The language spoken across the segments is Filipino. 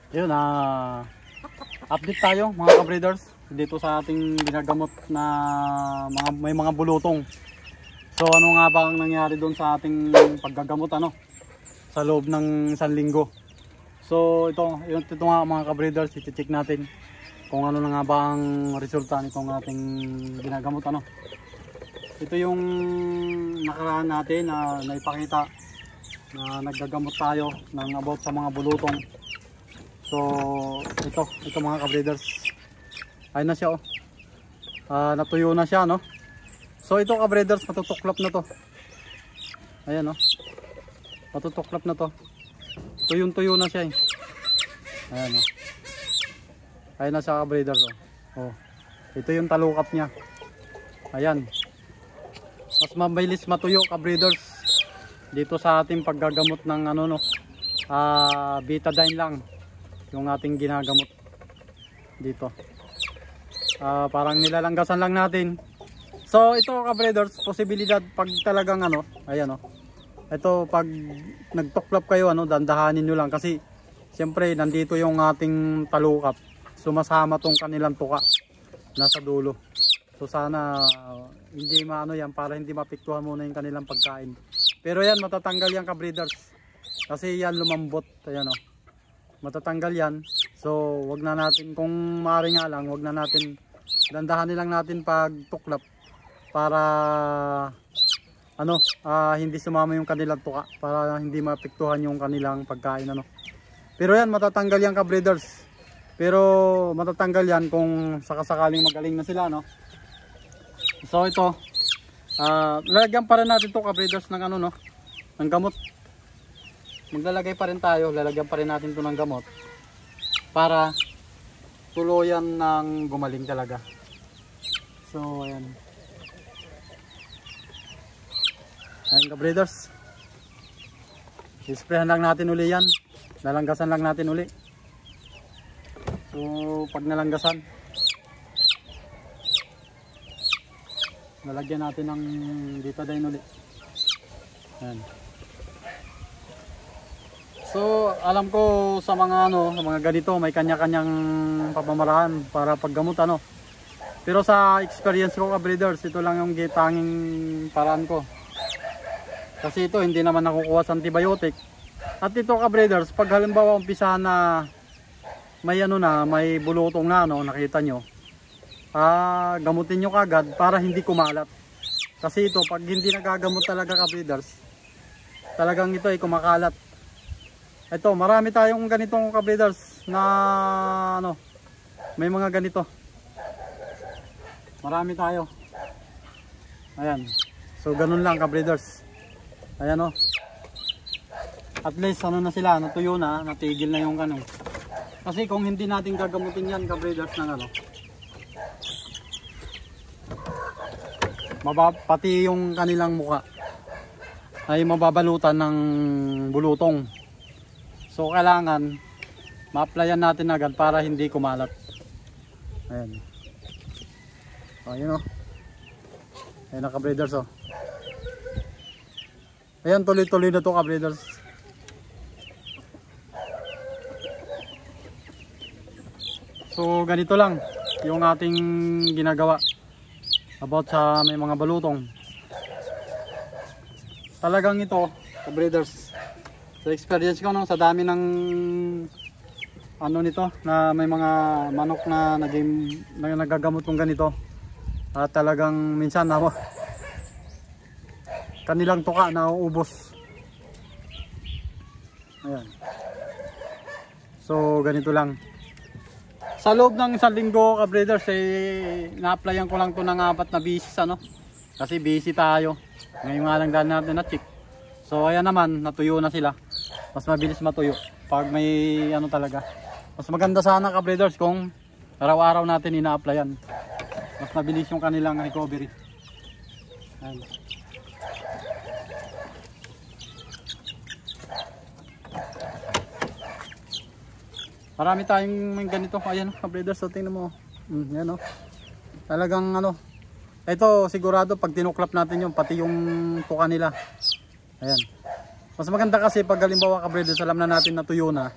Yun, update tayo mga ka-breeders dito sa ating ginagamot na may mga bulutong. So ano nga ba ang nangyari doon sa ating paggagamot sa loob ng 1 linggo. So ito nga mga ka-breeders, i-check natin kung ano na nga ba ang resulta nitong ating ginagamot Ito yung nakaraan natin na naipakita na naggagamot tayo ng about sa mga bulutong. So ito mga ka-breeders, ayun na siya natuyo na siya So ito ka-breeders, matutuklap na to. Ayan matutuklap na to. Tuyong-tuyo na siya Ayan ayun na siya ka-breeders ito yung talukap niya. Ayan, mas mabilis matuyo ka-breeders dito sa ating paggagamot ng betadine lang yung ating ginagamot dito. Parang nilalanggasan lang natin. So ito ka-breeders, posibilidad pag talagang ayan ito pag nagtuklap kayo dandahanin nyo lang kasi siyempre nandito yung ating talukap, sumasama tong kanilang tuka nasa dulo. So sana hindi yan para hindi mapiktuhan muna yung kanilang pagkain. Pero yan, matatanggal yan ka-breeders kasi yan lumambot. Ayan matatanggal yan. So wag na natin, kung maaari nga lang, wag na natin, dandahanin lang natin pag tuklap para hindi sumama yung kanilang tuka, para hindi mapiktuhan yung kanilang pagkain Pero yan, matatanggal yan ka-breeders. Pero matatanggal yan kung sakasakaling magaling na sila So ito lalagyan pa rin natin to ka-breeders ng ng gamot. Maglalagay pa rin tayo, lalagyan pa rin natin to ng gamot para tuluyan ng gumaling talaga. So ayan ka-breeders, isprayan lang natin uli yan, lalanggasan lang natin uli. So pag nalanggasan, lalagyan natin ng betadine uli. Ayan. So alam ko sa mga sa mga ganito may kanya-kanyang pamamaraan para paggamot Pero sa experience ko ka-breeders, ito lang yung tanging paraan ko. Kasi ito hindi naman nakukuha sa antibiotic. At ito ka-breeders, pag halimbawa umpisa na may may bulutong nakita nyo, gamutin nyo kagad para hindi kumalat. Kasi ito pag hindi nagagamot talaga ka-breeders, talagang ito ay kumakalat. Ito, marami tayong ganitong ka-breeders na may mga ganito. Marami tayo. Ayan. So ganun lang ka-breeders. Ayan at least na sila, natuyo na, natigil na yung Kasi kung hindi natin gagamutin yan ka-breeders ng pati yung kanilang muka ay mababalutan ng bulutong. So kailangan ma-applyan natin agad para hindi kumalat. Ayan. Ayun Ayan na ka-breeders Ayan, tuloy-tuloy na to ka-breeders. So ganito lang yung ating ginagawa about sa may mga balutong. Talagang ito ka-breeders, sa experience ko sa dami ng nito na may mga manok na nagagamot kong ganito, at talagang minsan kanilang tuka na uubos. Ayan. So ganito lang. Sa loob ng 1 linggo ka-breeders na-applyan ko lang to ng 4 na bisis kasi busy tayo. Ngayon nga lang dahil natin na-check. So ayan naman, natuyo na sila. Mas mabilis matuyo pag may talaga. Mas maganda sana ka-breeders kung araw-araw natin ina-applyan. Mas mabilis yung kanilang recovery. Ayan. Marami tayong ganito. Ayan ka-breeders, tingnan mo. Yan talagang ito sigurado pag tinuklap natin yung pati yung tuka nila. Ayan. Mas maganda kasi pag halimbawa ka-breeders, alam na natin na tuyo na,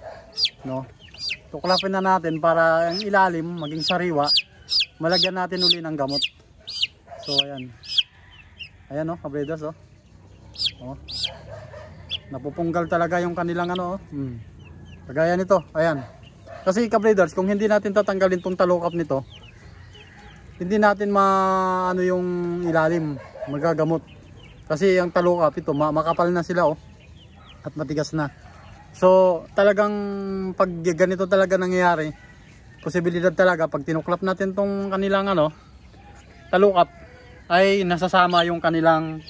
tuklapin na natin para ang ilalim maging sariwa, malagyan natin uli ng gamot. So ayan. Ayan kabreeders napupunggal talaga yung kanilang kagaya nito, ayan. Kasi kabreeders, kung hindi natin tatanggalin tong talukap nito, hindi natin yung ilalim magagamot. Kasi ang talukap ito makapal na sila at matigas na. So talagang pag ganito talaga nangyayari, posibilidad talaga pag tinuklap natin tong kanilang talukap ay nasasama yung kanilang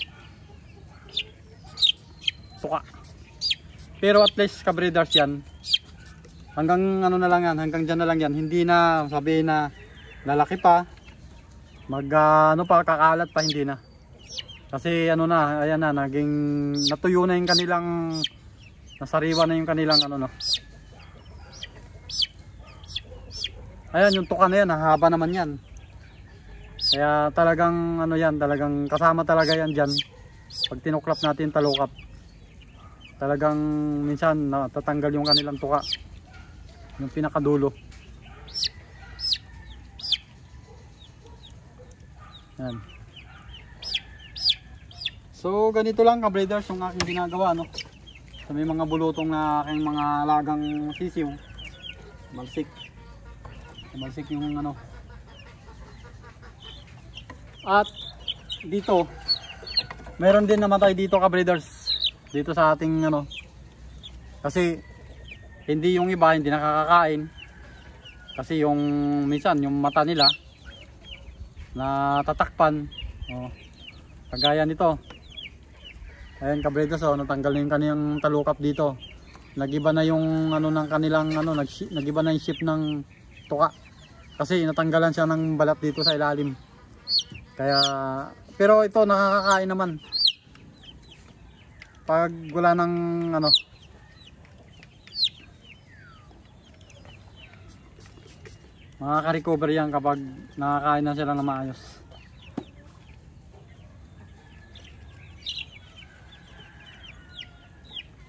tuka. Pero at least kabreeders yan, hanggang na lang yan, hanggang dyan na lang yan, hindi na sabihin na lalaki pa, kakalat pa, hindi na. Kasi ayan na, naging natuyo na yung kanilang, nasariwa na yung kanilang ayan yung tuka na yan, haba naman yan. Kaya talagang talagang kasama talaga yan dyan pag tinuklap natin talukap. Talagang minsan natatanggal yung kanilang tuka, yung pinakadulo. Yan. So ganito lang kabreeders yung aking ginagawa sa may mga bulutong na aking mga alagang sisiw. Malsik yung At dito meron din namatay dito kabreeders, dito sa ating kasi hindi yung iba hindi nakakakain, kasi yung minsan yung mata nila natatakpan kagaya nito. Ayan kabreeders, natanggal na yung kaniyang talukap dito. Nagiba na yung ng kanilang nagiba na yung shape ng tuka. Kasi natanggalan siya ng balat dito sa ilalim. Kaya pero ito nakakakain naman. Pag wala ng makaka-recover yan kapag nakakain na sila na maayos.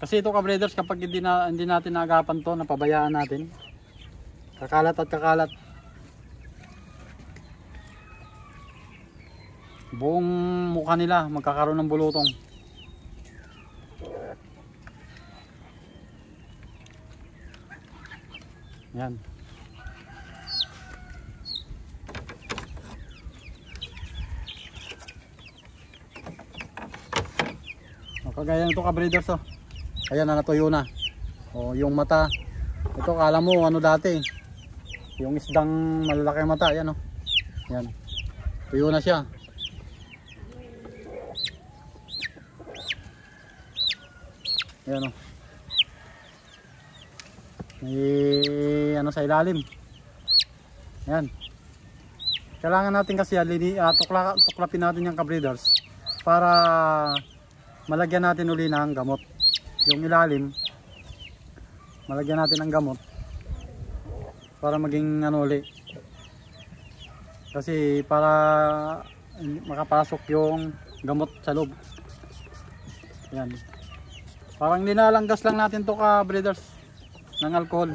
Kasi ito kabreeders, kapag hindi natin naagapan to, napabayaan natin, kakalat at kakalat, buong mukha nila magkakaroon ng bulutong. Yan. Kagaya nito kabreeders ayan na, natuyo na. Yung mata, ito kala mo dati, yung isdang malalaki mata, ayan yan, tuyo na siya. Ayan may sa ilalim. Ayan, kailangan natin kasi tuklapin natin yung kabreeders para malagyan natin uli ng gamot. Yung ilalim malagyan natin ng gamot para maging uli, kasi para makapasok yung gamot sa loob. Yan, parang nilalanggas lang natin to kabreeders ng alcohol.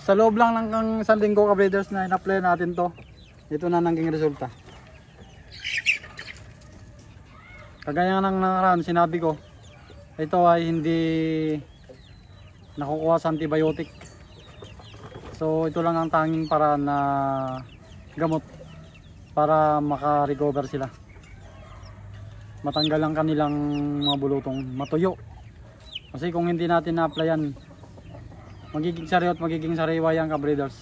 Sa loob lang ng isang linggo kabreeders na in-apply natin to, ito na naging resulta. Kagaya ng nakaraan sinabi ko, ito ay hindi nakukuha sa antibiotic. So ito lang ang tanging paraan na gamot para maka-recover sila, matanggal ang kanilang mga bulutong, matuyo. Kasi kung hindi natin na-applyan, magiging sariwa at magiging sariwa yan kabreeders.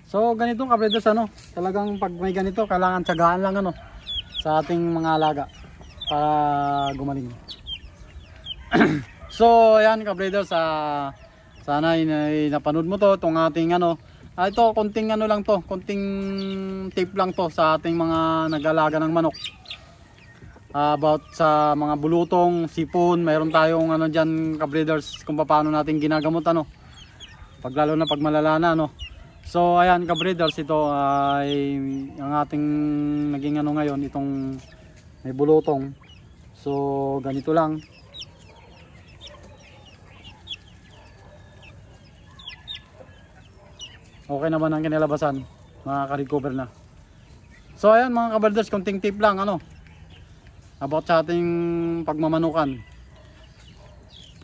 So ganito kabreeders, talagang pag may ganito kailangan tiyagaan lang sa ating mga alaga para gumaling. So ayan kabreeders, sana napanood mo itong ating ito konting lang to, konting tip lang to sa ating mga nag-alaga ng manok, about sa mga bulutong, sipon. Mayroon tayong dyan kabreeders kung paano natin ginagamot pag lalo na pag malala na So ayan ka-breeders, ito ay ang ating naging ano ngayon, itong may bulutong. So ganito lang. Okay naman ang kinalabasan, makaka-recover na. So ayan mga ka-breeders, konting tip lang ano about sa ating pagmamanukan.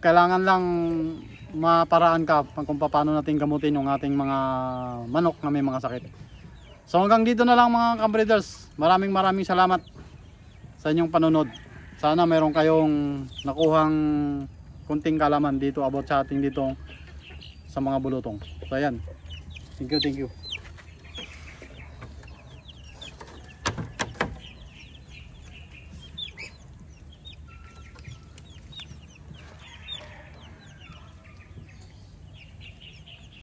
Kailangan lang maparaan ka kung paano natin gamutin yung ating mga manok na may mga sakit. So hanggang dito na lang mga ka-breeders. Maraming salamat sa inyong panunod. Sana meron kayong nakuhang kunting kalaman dito about sa ating dito sa mga bulutong. So ayan. Thank you.